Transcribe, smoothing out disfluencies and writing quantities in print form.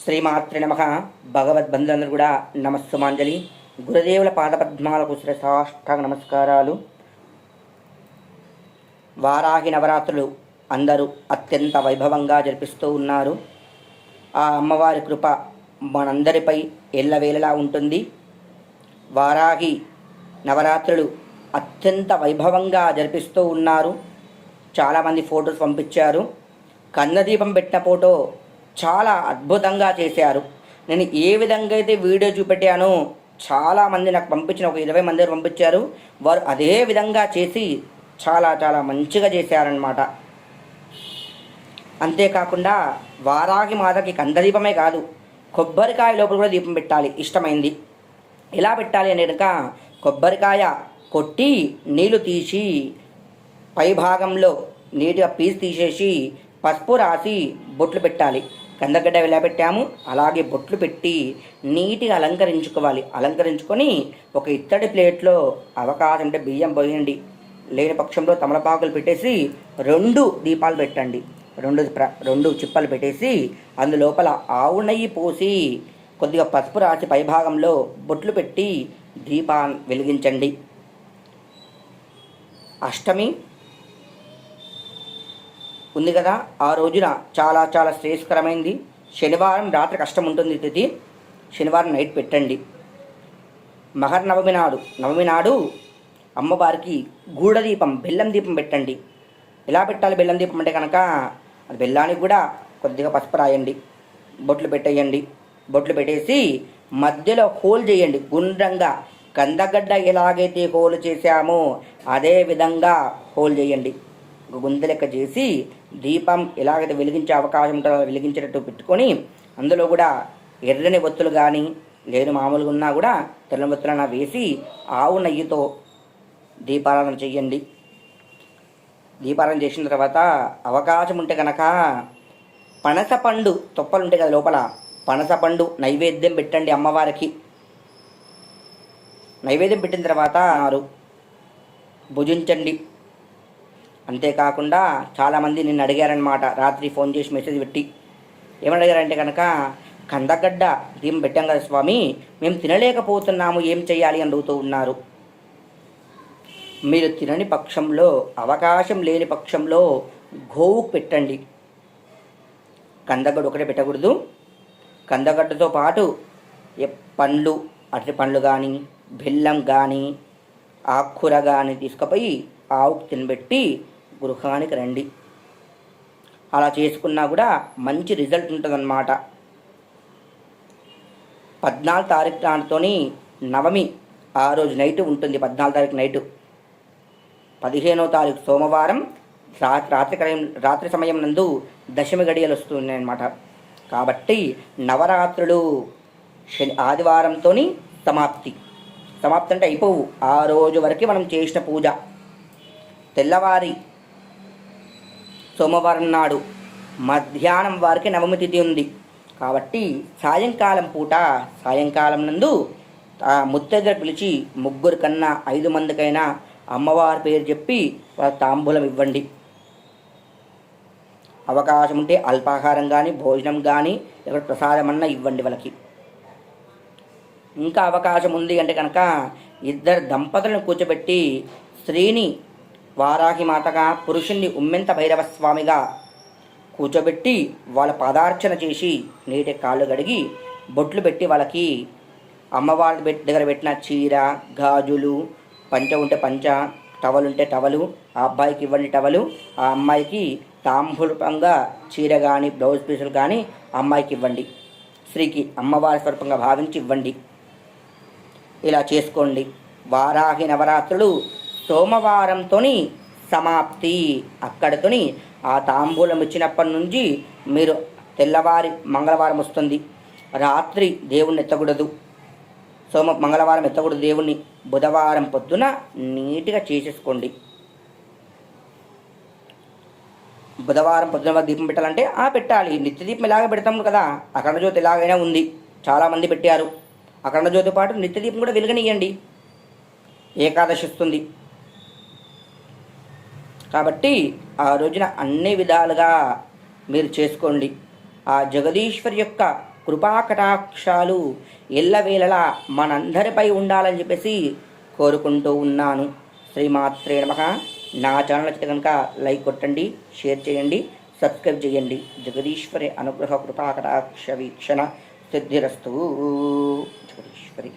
శ్రీమాత్రి నమః. భగవద్బంధులందరూ కూడా నమస్సుమాంజలి. గురుదేవుల పాదపద్మాలకు శ్రేష్టాంగ నమస్కారాలు. వారాహి నవరాత్రులు అందరూ అత్యంత వైభవంగా జరిపిస్తూ ఉన్నారు. ఆ అమ్మవారి కృప మనందరిపై ఎల్లవేళలా ఉంటుంది. వారాహి నవరాత్రులు అత్యంత వైభవంగా జరిపిస్తూ ఉన్నారు. చాలామంది ఫొటోస్ పంపించారు. కన్నదీపం పెట్టిన ఫోటో చాలా అద్భుతంగా చేశారు. నేను ఏ విధంగా అయితే వీడియో చూపెట్టానో చాలామంది నాకు పంపించిన ఒక 20 మంది పంపించారు. వారు అదే విధంగా చేసి చాలా మంచిగా చేశారనమాట. అంతేకాకుండా వారాహి మాతకి కందదీపమే కాదు, కొబ్బరికాయ లోపల కూడా దీపం పెట్టాలి. ఇష్టమైంది ఎలా పెట్టాలి అని కనుక, కొబ్బరికాయ కొట్టి నీళ్లు తీసి పైభాగంలో నీటిగా పీసు తీసేసి పసుపు రాసి బొట్లు పెట్టాలి. కందగడ్డ ఎలా పెట్టాము అలాగే బొట్లు పెట్టి నీట్గా అలంకరించుకొని ఒక ఇత్తడి ప్లేట్లో అవకాశం అంటే బియ్యం పోయండి, లేని పక్షంలో తమలపాకులు పెట్టేసి 2 దీపాలు పెట్టండి. 2 చిప్పలు పెట్టేసి అందులోపల ఆవు నెయ్యి పోసి కొద్దిగా పసుపు రాసి పైభాగంలో బొట్లు పెట్టి దీపాన్ని వెలిగించండి. అష్టమి ఉంది కదా, ఆ రోజున చాలా శ్రేయస్కరమైంది. శనివారం రాత్రి కష్టం ఉంటుంది తిథి, శనివారం నైట్ పెట్టండి. నవమి నాడు అమ్మవారికి గూఢదీపం బెల్లం దీపం పెట్టండి. ఎలా పెట్టాలి బెల్లం దీపం అంటే కనుక, అది బెల్లానికి కూడా కొద్దిగా పసుపు రాయండి, బొట్లు పెట్టేయండి. బొట్లు పెట్టేసి మధ్యలో హోల్ చేయండి గుండ్రంగా. కందగడ్డ ఎలాగైతే హోల్ చేశామో అదే విధంగా హోల్ చేయండి. గుంత లెక్క చేసి దీపం ఎలాగైతే వెలిగించే అవకాశం ఉంటుందో వెలిగించేటట్టు పెట్టుకొని అందులో కూడా ఎర్రని ఒత్తులు కానీ లేదు మామూలుగా ఉన్నా కూడా తెల్ల ఒత్తులన్నా వేసి ఆవు నెయ్యితో దీపారాధన చేయండి. దీపారాధన చేసిన తర్వాత అవకాశం ఉంటే కనుక పనసపండు తొప్పలు ఉంటాయి కదా, లోపల పనసపండు నైవేద్యం పెట్టండి అమ్మవారికి. నైవేద్యం పెట్టిన తర్వాత భుజించండి. అంతేకాకుండా చాలామంది నిన్ను అడిగారనమాట, రాత్రి ఫోన్ చేసి మెసేజ్ పెట్టి ఏమని అడిగారంటే కనుక, కందగడ్డ దీపం పెట్టాం కదా స్వామి, మేము తినలేకపోతున్నాము, ఏం చేయాలి అని అడుగుతూ ఉన్నారు. మీరు తినని పక్షంలో, అవకాశం లేని పక్షంలో గోవుకు పెట్టండి. కందగడ్డ ఒకటే పెట్టకూడదు. కందగడ్డతో పాటు పండ్లు, అరటి పండ్లు కానీ బెల్లం కానీ ఆకుకూర కానీ తీసుకుపోయి ఆవుకు తినబెట్టి గృహానికి రండి. అలా చేసుకున్నా కూడా మంచి రిజల్ట్ ఉంటుందన్నమాట. 14 తారీఖు దానితోని నవమి ఆ రోజు నైట్ ఉంటుంది. 14 తారీఖు నైటు, 15వ తారీఖు సోమవారం రాత్రి సమయం నందు దశమి గడియలు వస్తున్నాయన్నమాట. కాబట్టి నవరాత్రులు ఆదివారంతో సమాప్తి అంటే అయిపోవు. ఆ రోజు వరకు మనం చేసిన పూజ. తెల్లవారి సోమవారం నాడు మధ్యాహ్నం వారికి నవమి తిథి ఉంది. కాబట్టి సాయంకాలం నందు ముత్తైదులు పిలిచి 3 కన్నా 5 మందికైనా అమ్మవారి పేరు చెప్పి వాళ్ళ తాంబూలం ఇవ్వండి. అవకాశం ఉంటే అల్పాహారం కానీ భోజనం కానీ లేకపోతే ప్రసాదం అన్నా ఇవ్వండి వాళ్ళకి. ఇంకా అవకాశం ఉంది అంటే కనుక 2 దంపతులను కూర్చోబెట్టి స్త్రీని వారాహి మాతగా, పురుషుణ్ణి ఉమ్మెంత భైరవ స్వామిగా కూర్చోబెట్టి వాళ్ళ పాదార్చన చేసి నీటి కాళ్ళు కడిగి బొట్లు పెట్టి వాళ్ళకి అమ్మవారి దగ్గర పెట్టిన చీర, గాజులు, పంచ ఉంటే పంచ, టవల్ ఉంటే టవలు, ఆ అబ్బాయికి ఇవ్వండి టవలు, ఆ అమ్మాయికి తాంబూలంగా చీర కానీ బ్లౌజ్ పీసులు కానీ అమ్మాయికి ఇవ్వండి. స్త్రీకి అమ్మవారి స్వరూపంగా భావించి ఇవ్వండి. ఇలా చేసుకోండి. వారాహి నవరాత్రులు సోమవారంతో సమాప్తి. అక్కడితోని ఆ తాంబూలం ఇచ్చినప్పటి నుంచి మీరు తెల్లవారి మంగళవారం వస్తుంది, రాత్రి దేవుణ్ణి ఎత్తకూడదు. మంగళవారం ఎత్తకూడదు దేవుణ్ణి. బుధవారం పొద్దున నీట్గా చేసేసుకోండి. బుధవారం పొద్దున దీపం పెట్టాలంటే పెట్టాలి. నిత్య దీపం ఎలాగ పెడతాం కదా, అఖండ జ్యోతి ఎలాగైనా ఉంది, చాలామంది పెట్టారు. అఖండ జ్యోతి పాటు నిత్య దీపం కూడా వెలుగనియండి. ఏకాదశి వస్తుంది కాబట్టి ఆ రోజున అన్ని విధాలుగా మీరు చేసుకోండి. ఆ జగదీశ్వరి యొక్క కృపా కటాక్షాలు ఎల్లవేళలా మనందరిపై ఉండాలని చెప్పేసి కోరుకుంటూ ఉన్నాను. శ్రీమాత్రే నమః. నా ఛానల్ నచ్చితే కనుక లైక్ కొట్టండి, షేర్ చేయండి, సబ్స్క్రైబ్ చేయండి. జగదీశ్వరి అనుగ్రహ కృపా కటాక్ష వీక్షణ సిద్ధిరస్తు. జగదీశ్వరి.